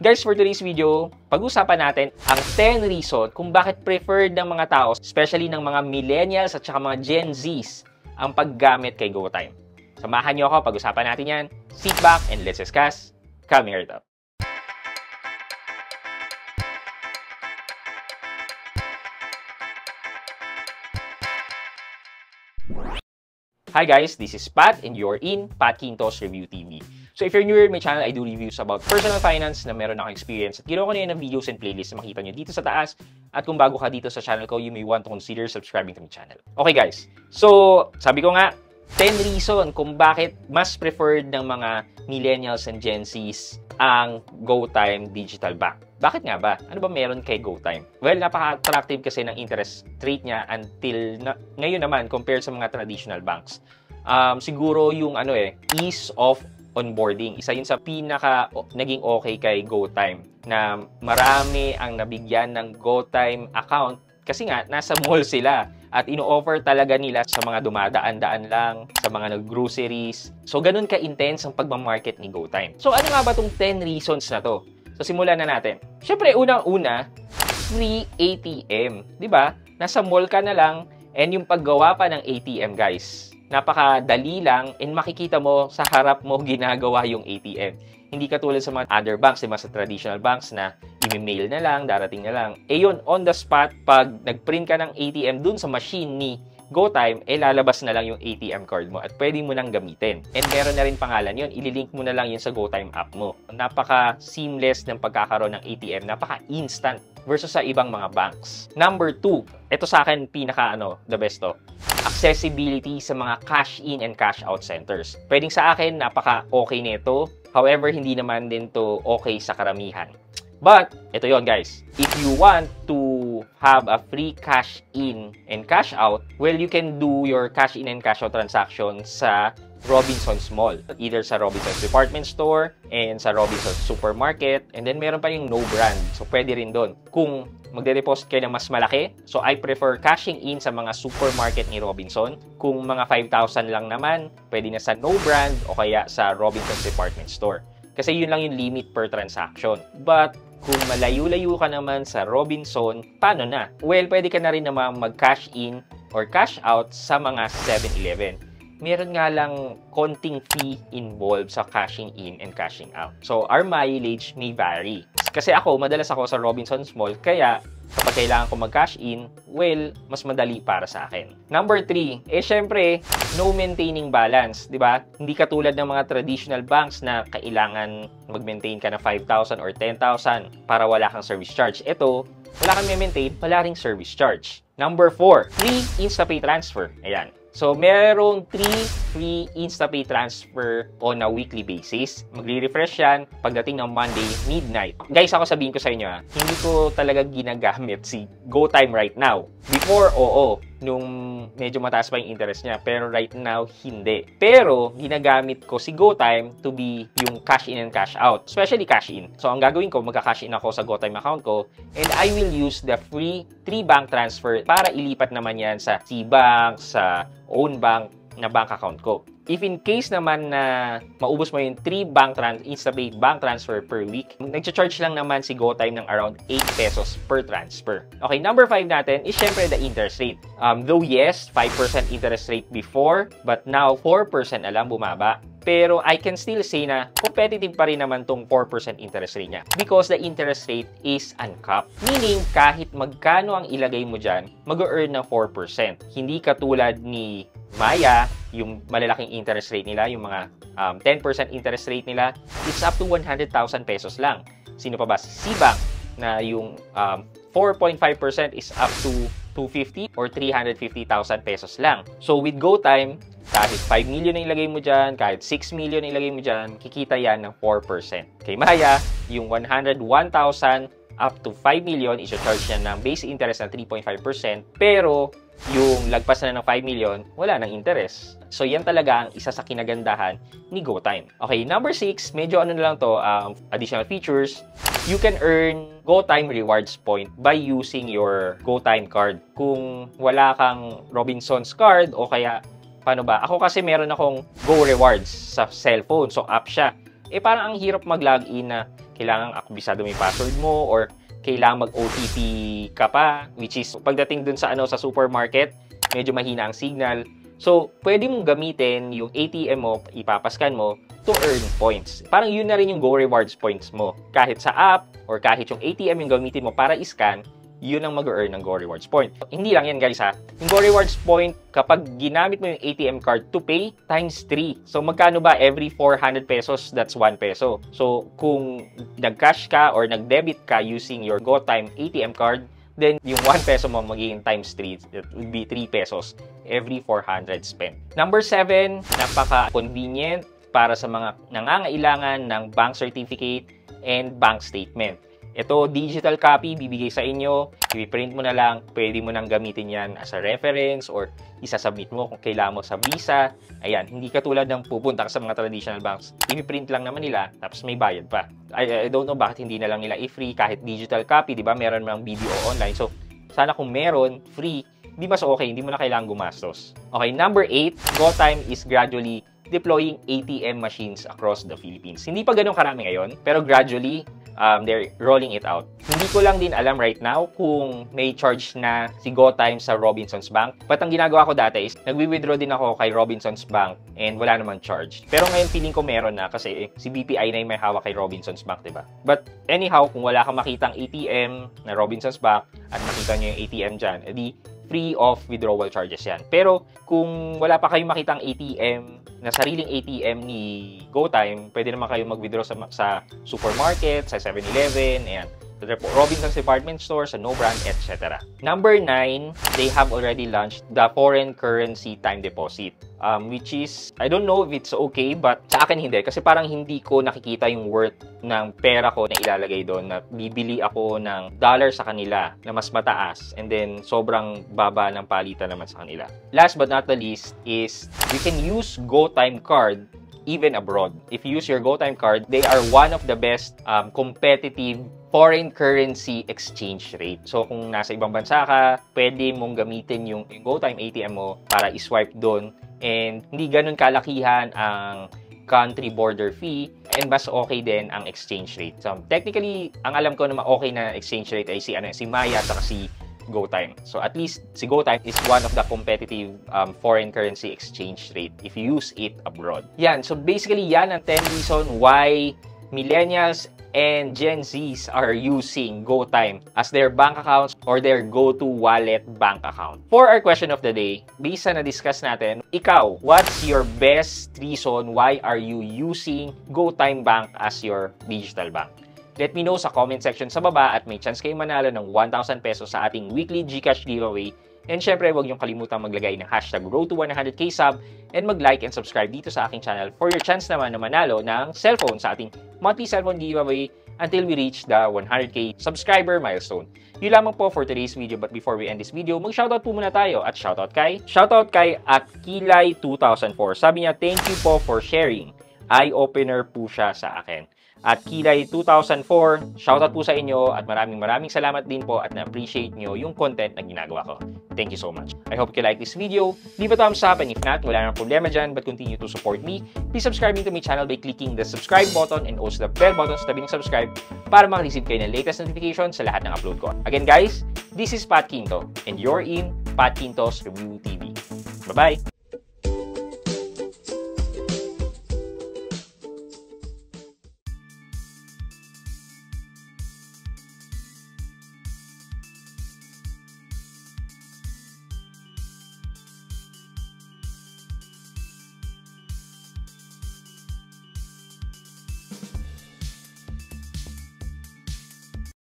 Guys, for today's video, pag-usapan natin ang 10 reason kung bakit preferred ng mga tao, especially ng mga millennials at saka mga Gen Zs, ang paggamit kay GoTyme. Samahan niyo ako, pag-usapan natin yan. Sit back and let's discuss. Come here up. Hi guys, this is Pat and you're in Pat Quintos Review TV. So if you're new here to my channel, I do reviews about personal finance na meron akong experience at ginawa ko na yun ng videos and playlists na makita nyo dito sa taas. At kung bago ka dito sa channel ko, you may want to consider subscribing to my channel. Okay guys, so sabi ko nga, 10 reason kung bakit mas preferred ng mga millennials and Gen Zs ang GoTyme Digital Bank. Bakit nga ba? Ano ba meron kay GoTyme? Well, napaka-attractive kasi ng interest rate niya until ngayon naman compared sa mga traditional banks. Siguro yung ease of onboarding. Isa yun sa pinaka naging okay kay GoTyme na marami ang nabigyan ng GoTyme account kasi nga nasa mall sila at ino-offer talaga nila sa mga dumadaan-daan lang, sa mga nag-groceries. So, ganun ka-intense ang pagmamarket ni GoTyme. So, ano nga ba itong 10 reasons na to? So, simulan na natin. Siyempre, unang-una, free ATM. Diba? Nasa mall ka na lang and yung paggawa pa ng ATM, guys. Napakadali lang and makikita mo sa harap mo ginagawa yung ATM. Hindi katulad sa mga other banks, diba? Sa traditional banks na i-mail na lang, darating na lang. Yun, on the spot, pag nag-print ka ng ATM dun sa machine ni GoTyme, lalabas na lang yung ATM card mo at pwede mo nang gamitin. And meron na rin pangalan yun, ililink mo na lang yun sa GoTyme app mo. Napaka-seamless ng pagkakaroon ng ATM, napaka-instant versus sa ibang mga banks. Number 2, ito sa akin the best to. Accessibility sa mga cash in and cash out centers. Pwedeng sa akin, napaka-okay nito. However, hindi naman din to okay sa karamihan. But, ito yon guys. If you want to have a free cash in and cash out, well, you can do your cash in and cash out transaction sa Robinsons Mall. Either sa Robinsons Department Store and sa Robinsons Supermarket. And then, meron pa yung no brand. So, pwede rin doon. Kung magde-deposit kayo ng mas malaki, so I prefer cashing in sa mga supermarket ni Robinson. Kung mga 5,000 lang naman, pwede na sa no brand o kaya sa Robinsons Department Store. Kasi yun lang yung limit per transaction. But, kung malayo-layo ka naman sa Robinson, paano na? Well, pwede ka na rin naman mag-cash in or cash out sa mga 7-Eleven. Meron nga lang konting fee involved sa cashing in and cashing out. So, our mileage may vary. Kasi madalas ako sa Robinsons Mall, kaya kapag kailangan ko mag-cash in, well, mas madali para sa akin. Number 3, syempre, no maintaining balance, di ba? Hindi katulad ng mga traditional banks na kailangan mag-maintain ka ng 5,000 or 10,000 para wala kang service charge. Ito, wala kang maintain, wala ring service charge. Number 4, free InstaPay transfer. Ayan. So, merong 3 free InstaPay transfer on a weekly basis. Magre-refresh yan pagdating ng Monday, midnight. Guys, sabihin ko sa inyo, hindi ko talaga ginagamit si GoTyme right now. Before, oo, nung medyo mataas pa yung interest niya. Pero right now, hindi. Pero, ginagamit ko si GoTyme to be yung cash in and cash out. Especially cash in. So, ang gagawin ko, magka-cash in ako sa GoTyme account ko. And I will use the free 3 bank transfer para ilipat naman yan sa C-Bank, sa own bank na bank account ko. If in case naman na maubos mo yung 3 InstaPay bank transfer per week, nag-charge lang naman si GoTyme ng around 8 pesos per transfer. Okay, number 5 natin is syempre the interest rate. Though yes, 5% interest rate before, but now 4% na lang bumaba. Pero I can still say na competitive pa rin naman tong 4% interest rate niya because the interest rate is uncapped. Meaning, kahit magkano ang ilagay mo dyan, mag-earn ng 4%. Hindi katulad ni Maya, yung malalaking interest rate nila, yung mga 10% interest rate nila, it's up to 100,000 pesos lang. Sino pa ba? C-Bank na yung 4.5% is up to 250 or 350,000 pesos lang. So with GoTyme, kahit 5 million na ilagay mo dyan, kahit 6 million na ilagay mo dyan, kikita yan ng 4%. Kay Maya, yung 101,000 up to 5 million, isa-charge niya ng base interest na 3.5%, pero yung lagpas na ng 5 million, wala nang interest. So, yan talaga ang isa sa kinagandahan ni GoTyme. Okay, number 6, medyo na lang to, additional features. You can earn GoTyme rewards point by using your GoTyme card. Kung wala kang Robinsons card o kaya, paano ba? Ako kasi meron akong Go Rewards sa cellphone, so app siya. parang ang hirap mag-login na kailangan akbisado may password mo or kailangan mag-OTP ka pa, which is pagdating dun sa sa supermarket, medyo mahina ang signal. So, pwede mong gamitin yung ATM mo, ipapascan mo to earn points. Parang yun na rin yung Go Rewards points mo. Kahit sa app or kahit yung ATM yung gamitin mo para i-scan, yun ang mag-earn ng Go Rewards point. Hindi lang yan guys ha. Yung Go Rewards point, kapag ginamit mo yung ATM card to pay, times 3. So magkano ba every 400 pesos? That's 1 peso. So kung nag-cash ka or nag-debit ka using your GoTime ATM card, then yung 1 peso mo magiging times 3. That would be 3 pesos every 400 spent. Number 7, napaka-convenient para sa mga nangangailangan ng bank certificate and bank statement. Ito, digital copy, bibigay sa inyo, i-print mo na lang, pwede mo nang gamitin yan as a reference or isasubmit mo kung kailangan mo sa visa. Ayan, hindi katulad ng pupunta ka sa mga traditional banks, i-print lang naman nila, tapos may bayad pa. I don't know bakit hindi na lang nila i-free kahit digital copy, di ba? Meron mang BDO online. So, sana kung meron, free, di mas okay, hindi mo na kailangan gumastos. Okay, number 8, GoTime is gradually deploying ATM machines across the Philippines. Hindi pa ganun karami ngayon, pero gradually, they're rolling it out. Hindi ko lang din alam right now kung may charge na si GoTime sa Robinsons Bank. But ang ginagawa ko dati is, nagwi-withdraw din ako kay Robinsons Bank and wala namang charge. Pero ngayon feeling ko meron na kasi si BPI na yung may hawak kay Robinsons Bank, diba? But anyhow, kung wala kang makitang ATM na Robinsons Bank at makita nyo yung ATM dyan, edi free of withdrawal charges yan. Pero kung wala pa kayong makitang ATM na sariling ATM ni GoTime, pwede naman kayo mag-withdraw sa supermarket, sa 7-Eleven, ayan, sa Robinsons Department Store, sa No Brand, etc. Number 9, they have already launched the foreign currency time deposit. Which is, I don't know if it's okay, but sa akin hindi. Kasi parang hindi ko nakikita yung worth ng pera ko na ilalagay doon, na bibili ako ng dollar sa kanila na mas mataas and then sobrang baba ng palitan naman sa kanila. Last but not the least is, you can use GoTime card even abroad. If you use your GoTime card, they are one of the best competitive foreign currency exchange rate. So, kung nasa ibang bansa ka, pwede mong gamitin yung GoTime ATM mo para i-swipe doon. And hindi ganun kalakihan ang country border fee and mas okay din ang exchange rate. So, technically, ang alam ko na okay na exchange rate ay si Maya at si GoTime. So, at least si GoTime is one of the competitive foreign currency exchange rate if you use it abroad. Yan. So, basically, yan ang 10 reason why millennials and Gen Zs are using GoTime as their bank accounts or their go-to wallet bank account. For our question of the day, based sa na-discuss natin, ikaw, what's your best reason why are you using GoTime Bank as your digital bank? Let me know sa comment section sa baba at may chance kayong manalo ng 1,000 pesos sa ating weekly GCash giveaway. And syempre, huwag niyong kalimutan maglagay ng hashtag #RoadTo100K sub and mag-like and subscribe dito sa aking channel for your chance naman na manalo ng cellphone sa ating monthly cellphone giveaway until we reach the 100K subscriber milestone. Yun lamang po for today's video, but before we end this video, mag-shoutout po muna tayo at shoutout kay at Kilay2004. Sabi niya, thank you po for sharing. Eye-opener po siya sa akin. At Kilay2004, shoutout po sa inyo at maraming salamat din po at na-appreciate nyo yung content na ginagawa ko. Thank you so much. I hope you like this video. Leave a thumbs up and if not, wala nang problema dyan, but continue to support me. Please subscribe to my channel by clicking the subscribe button and also the bell button sa tabi ng subscribe para makareceive kayo ng latest notification sa lahat ng upload ko. Again guys, this is Pat Quinto and you're in Pat Quinto's Review TV. Bye-bye!